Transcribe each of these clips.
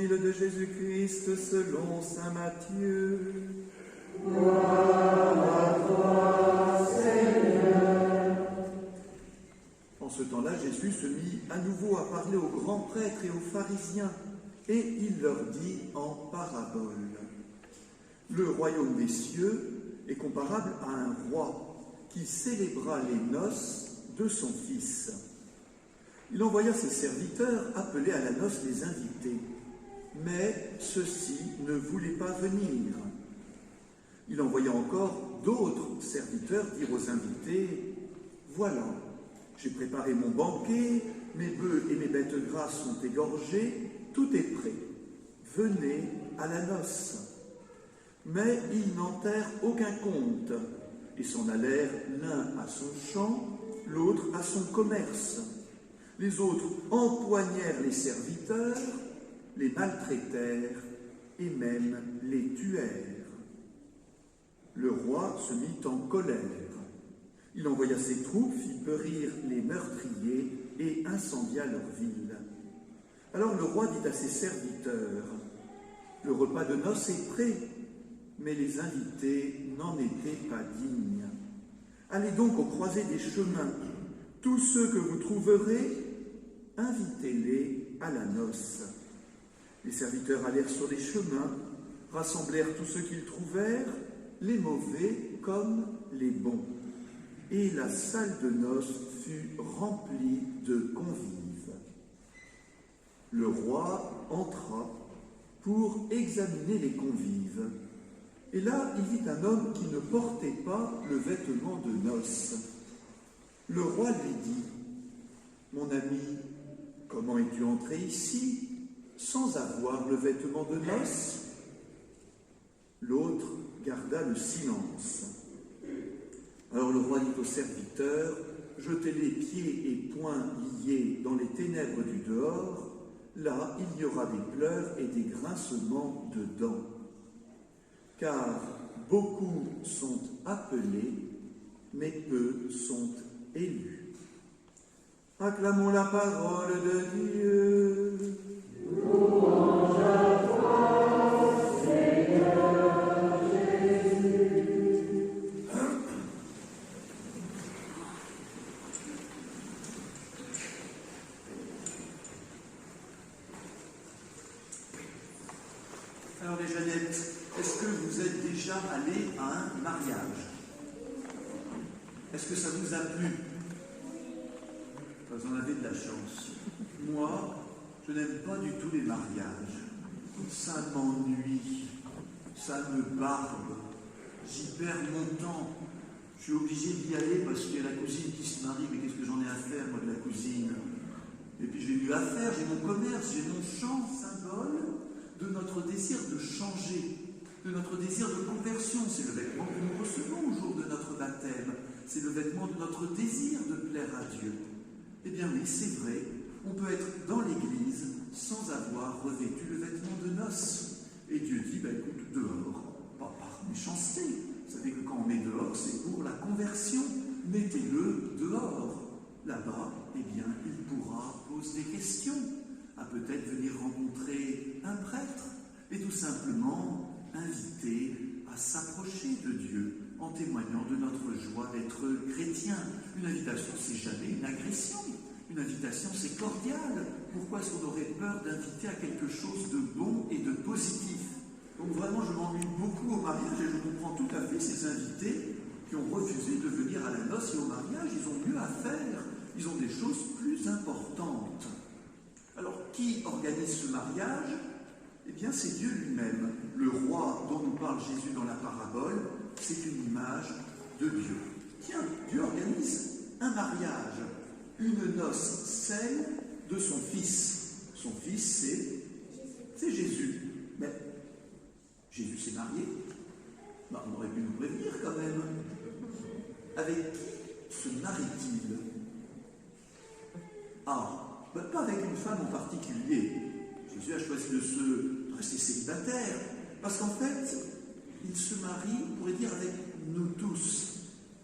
Évangile de Jésus-Christ selon saint Matthieu. Gloire à toi, Seigneur. En ce temps-là, Jésus se mit à nouveau à parler aux grands prêtres et aux pharisiens, et il leur dit en parabole. Le royaume des cieux est comparable à un roi qui célébra les noces de son fils. Il envoya ses serviteurs appeler à la noce les invités, mais ceux-ci ne voulaient pas venir. Il envoya encore d'autres serviteurs dire aux invités « Voilà, j'ai préparé mon banquet, mes bœufs et mes bêtes grasses sont égorgés, tout est prêt. Venez à la noce. » Mais ils n'en tinrent aucun compte et s'en allèrent l'un à son champ, l'autre à son commerce. Les autres empoignèrent les serviteurs, les maltraitèrent et même les tuèrent. Le roi se mit en colère. Il envoya ses troupes, fit périr les meurtriers et incendia leur ville. Alors le roi dit à ses serviteurs, « Le repas de noces est prêt, mais les invités n'en étaient pas dignes. Allez donc aux croisées des chemins. Tous ceux que vous trouverez, invitez-les à la noce. » Les serviteurs allèrent sur les chemins, rassemblèrent tous ceux qu'ils trouvèrent, les mauvais comme les bons. Et la salle de noces fut remplie de convives. Le roi entra pour examiner les convives. Et là, il vit un homme qui ne portait pas le vêtement de noces. Le roi lui dit, « Mon ami, comment es-tu entré ici sans avoir le vêtement de noces ?» L'autre garda le silence. Alors le roi dit aux serviteurs, « Jetez les pieds et poings liés dans les ténèbres du dehors, là il y aura des pleurs et des grincements de dents. Car beaucoup sont appelés, mais peu sont élus. » Acclamons la parole de Dieu. Louange à toi, Seigneur Jésus. Alors les jeunettes, est-ce que vous êtes déjà allés à un mariage? Est-ce que ça vous a plu? Vous en avez de la chance. Moi, je n'aime pas du tout les mariages. Ça m'ennuie, ça me barbe, j'y perds mon temps. Je suis obligé d'y aller parce qu'il y a la cousine qui se marie, mais qu'est-ce que j'en ai à faire, moi, de la cousine? Et puis j'ai mieux à faire, j'ai mon commerce, j'ai mon champ, symbole de notre désir de changer, de notre désir de conversion. C'est le vêtement que nous recevons au jour de notre baptême. C'est le vêtement de notre désir de plaire à Dieu. Eh bien oui, c'est vrai, on peut être dans l'église sans avoir revêtu le vêtement de noces. Et Dieu dit, écoute, dehors, pas par méchanceté. Vous savez que quand on met dehors, c'est pour la conversion. Mettez-le dehors. Là-bas, eh bien, il pourra poser des questions, à peut-être venir rencontrer un prêtre, et tout simplement inviter à s'approcher de Dieu en témoignant de notre joie d'être chrétien. Une invitation, c'est jamais une agression. Une invitation, c'est cordial. Pourquoi est-ce qu'on aurait peur d'inviter à quelque chose de bon et de positif? Donc vraiment, je m'ennuie beaucoup au mariage et je comprends tout à fait ces invités qui ont refusé de venir à la noce et au mariage. Ils ont mieux à faire. Ils ont des choses plus importantes. Alors, qui organise ce mariage? Eh bien, c'est Dieu lui-même. Le roi dont nous parle Jésus dans la parabole, c'est une image de Dieu. Tiens, Dieu organise un mariage, une noce, celle de son fils. Son fils, c'est Jésus. Mais Jésus s'est marié. On aurait pu nous prévenir quand même. Avec qui se marie-t-il? Pas avec une femme en particulier. Jésus a choisi de rester célibataire, parce qu'en fait, il se marie, on pourrait dire, avec nous tous,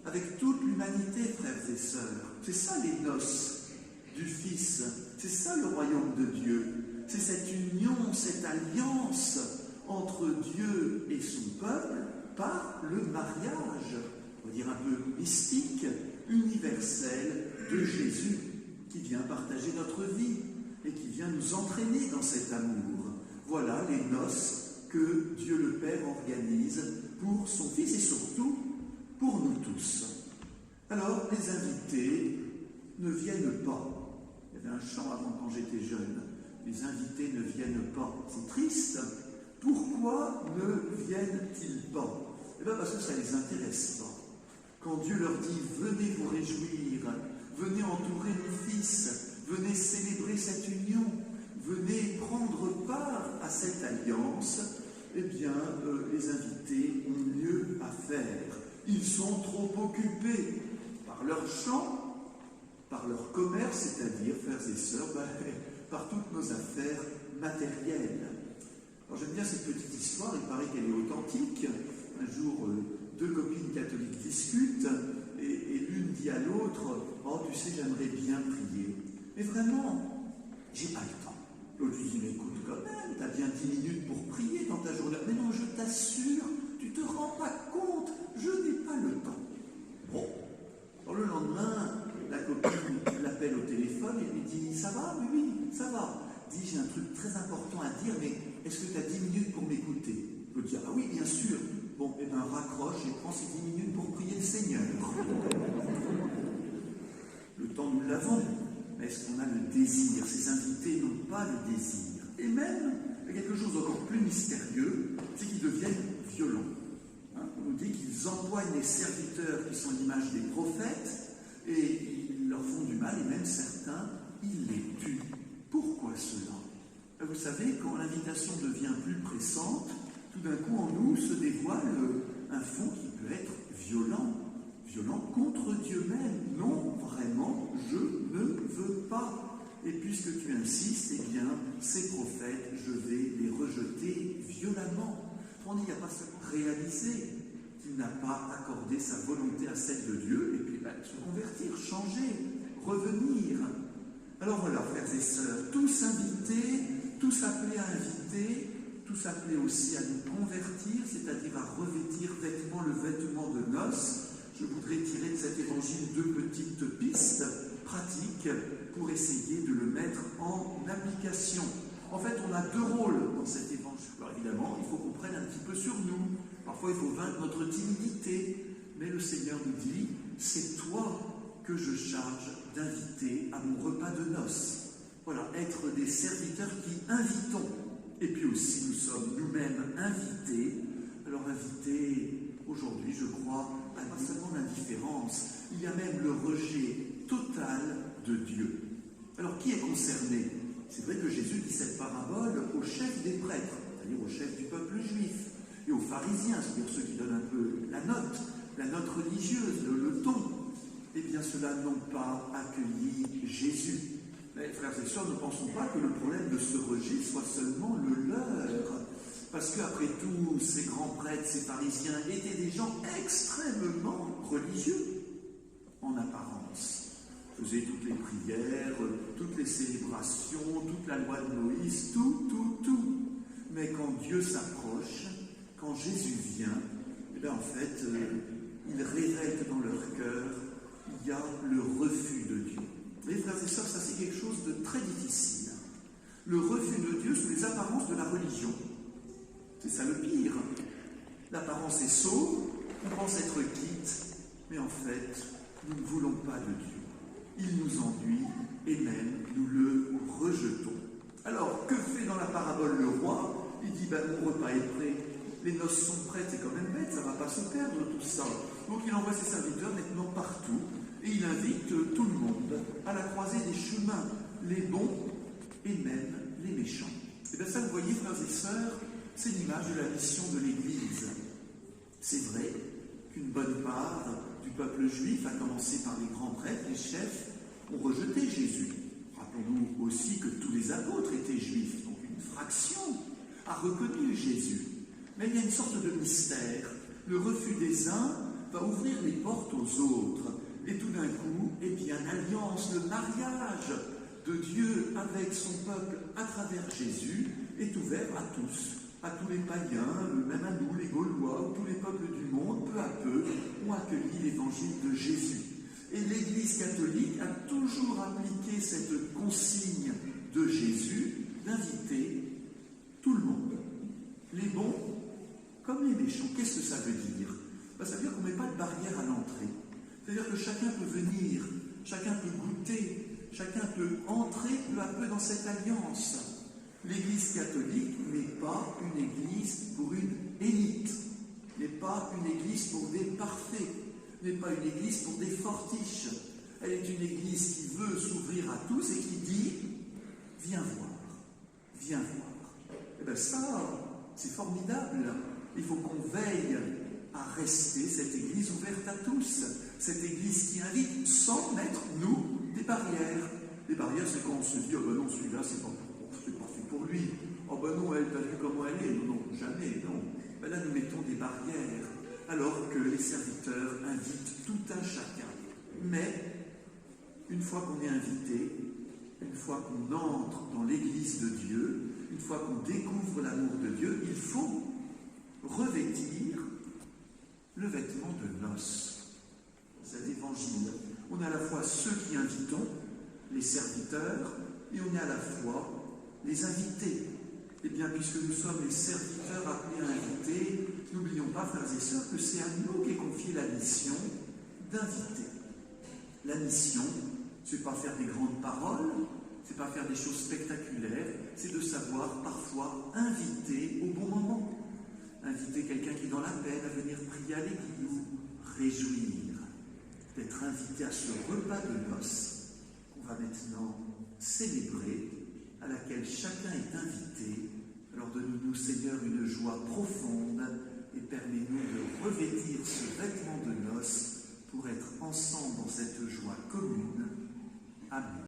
avec toute l'humanité, frères et sœurs. C'est ça les noces du Fils, c'est ça le royaume de Dieu, c'est cette union donc cette alliance entre Dieu et son peuple par le mariage, on va dire un peu mystique, universel de Jésus, qui vient partager notre vie et qui vient nous entraîner dans cet amour. Voilà les noces que Dieu le Père organise pour son Fils et surtout pour nous tous. Alors, les invités ne viennent pas. Il y avait un chant avant quand j'étais jeune. Les invités ne viennent pas. C'est triste. Pourquoi ne viennent-ils pas? Eh bien parce que ça ne les intéresse pas. Quand Dieu leur dit « Venez vous réjouir, venez entourer mon Fils, venez célébrer cette union, venez prendre part à cette alliance », eh bien, les invités ont mieux à faire. Ils sont trop occupés par leur chant, par leur commerce, c'est-à-dire, frères et sœurs, par toutes nos affaires matérielles. Alors j'aime bien cette petite histoire, il paraît qu'elle est authentique. Un jour, deux copines catholiques discutent et l'une dit à l'autre « Oh, tu sais, j'aimerais bien prier. Mais vraiment, j'ai pas le temps. » L'autre lui dit « Mais écoute, quand même, tu as bien 10 minutes pour prier dans ta journée. » « Mais non, je t'assure, tu te rends pas compte, je n'ai pas le temps. » Bon. Alors le lendemain, la copine l'appelle au téléphone et lui dit « Ça va? Oui, oui, ça va. » Dit « J'ai un truc très important à dire, mais est-ce que tu as 10 minutes pour m'écouter ?» Je dis « Ah oui, bien sûr. » Bon, eh bien, raccroche et prends ces 10 minutes pour prier le Seigneur. Le temps, nous l'avons. Mais est-ce qu'on a le désir? Ces invités n'ont pas le désir. Et même, il y a quelque chose d'encore plus mystérieux, c'est qu'ils deviennent violents. On nous dit qu'ils empoignent les serviteurs qui sont l'image des prophètes et ils leur font du mal, et même certains, ils les tuent. Pourquoi cela? Vous savez, quand l'invitation devient plus pressante, tout d'un coup en nous se dévoile un fond qui peut être violent, violent contre Dieu même. Non, vraiment, je ne veux pas. Et puisque tu insistes, eh bien, ces prophètes, je vais les rejeter violemment. On n'y a pas seulement réalisé qu'il n'a pas accordé sa volonté à celle de Dieu, et puis se convertir, changer, revenir. Alors voilà, frères et sœurs, tous invités, tous appelés à inviter, tous appelés aussi à nous convertir, c'est-à-dire à revêtir le vêtement de noces. Je voudrais tirer de cet évangile deux petites pistes pratiques pour essayer de le mettre en application. En fait, on a deux rôles dans cet évangile. Alors évidemment, il faut qu'on prenne un petit peu sur nous. Parfois, il faut vaincre notre timidité. Mais le Seigneur nous dit, c'est toi que je charge d'inviter à mon repas de noces. Voilà, être des serviteurs qui invitons. Et puis aussi, nous sommes nous-mêmes invités. Alors invités, aujourd'hui, je crois, à pas seulement l'indifférence, il y a même le rejet total de Dieu. Alors qui est concerné? C'est vrai que Jésus dit cette parabole aux chefs des prêtres, c'est-à-dire aux chefs du peuple juif, et aux pharisiens, c'est-à-dire ceux qui donnent un peu la note religieuse, le ton. Eh bien, ceux-là n'ont pas accueilli Jésus. Mais frères et sœurs, ne pensons pas que le problème de ce rejet soit seulement le leur. Parce qu'après tout, ces grands prêtres, ces pharisiens étaient des gens extrêmement religieux, en apparence. Faisaient toutes les prières, toutes les célébrations, toute la loi de Moïse, tout. Mais quand Dieu s'approche, quand Jésus vient, eh bien en fait, il révèle que dans leur cœur, il y a le refus de Dieu. Les frères et sœurs, ça c'est quelque chose de très difficile. Le refus de Dieu sous les apparences de la religion. C'est ça le pire. L'apparence est sauve, on pense être quitte, mais en fait, nous ne voulons pas de Dieu. Il nous ennuie et même nous le rejetons. Alors, que fait dans la parabole le roi? Il dit, mon repas est prêt, les noces sont prêtes, c'est quand même bête, ça ne va pas se perdre tout ça. Donc il envoie ses serviteurs maintenant partout, et il invite tout le monde à la croisée des chemins, les bons et même les méchants. Et bien ça, vous voyez, frères et sœurs, c'est l'image de la mission de l'Église. C'est vrai qu'une bonne part du peuple juif, à commencer par les grands prêtres, les chefs, ont rejeté Jésus. Rappelons-nous aussi que tous les apôtres étaient juifs, donc une fraction a reconnu Jésus. Mais il y a une sorte de mystère. Le refus des uns va ouvrir les portes aux autres. Et tout d'un coup, eh bien, l'alliance, le mariage de Dieu avec son peuple à travers Jésus, est ouvert à tous les païens, même à nous, les Gaulois, tous les peuples du monde, peu à peu, ont accueilli l'évangile de Jésus. Et l'Église catholique a toujours appliqué cette consigne de Jésus d'inviter tout le monde, les bons comme les méchants. Qu'est-ce que ça veut dire? Ça veut dire qu'on ne met pas de barrière à l'entrée. C'est-à-dire que chacun peut venir, chacun peut goûter, chacun peut entrer peu à peu dans cette alliance. L'Église catholique n'est pas une Église pour une élite, n'est pas une Église pour des parfaits, n'est pas une Église pour des fortiches. Elle est une Église qui veut s'ouvrir à tous et qui dit « Viens voir, viens voir ». Et bien ça, c'est formidable. Il faut qu'on veille à rester cette Église ouverte à tous, cette Église qui invite sans mettre, nous, des barrières. Les barrières, c'est quand on se dit « Oh ben non, celui-là, c'est pas fait pour lui. Oh ben non, elle, t'as vu comment elle est. Non, jamais, non. » Ben là, nous mettons des barrières, alors que les serviteurs invitent tout un chacun. Mais, une fois qu'on est invité, une fois qu'on entre dans l'Église de Dieu, une fois qu'on découvre l'amour de Dieu, il faut revêtir le vêtement de noces. Cet évangile, on est à la fois ceux qui invitons, les serviteurs, et on est à la fois les invités. Eh bien, puisque nous sommes les serviteurs appelés à inviter, n'oublions pas, frères et sœurs, que c'est à nous qu'est confiée la mission d'inviter. La mission, c'est pas faire des grandes paroles, c'est pas faire des choses spectaculaires, c'est de savoir parfois inviter au bon moment. Inviter quelqu'un qui est dans la peine à venir prier à l'église, réjouir d'être invité à ce repas de noces qu'on va maintenant célébrer, à laquelle chacun est invité. Alors donne-nous, Seigneur, une joie profonde et permets-nous de revêtir ce vêtement de noces pour être ensemble dans cette joie commune. Amen.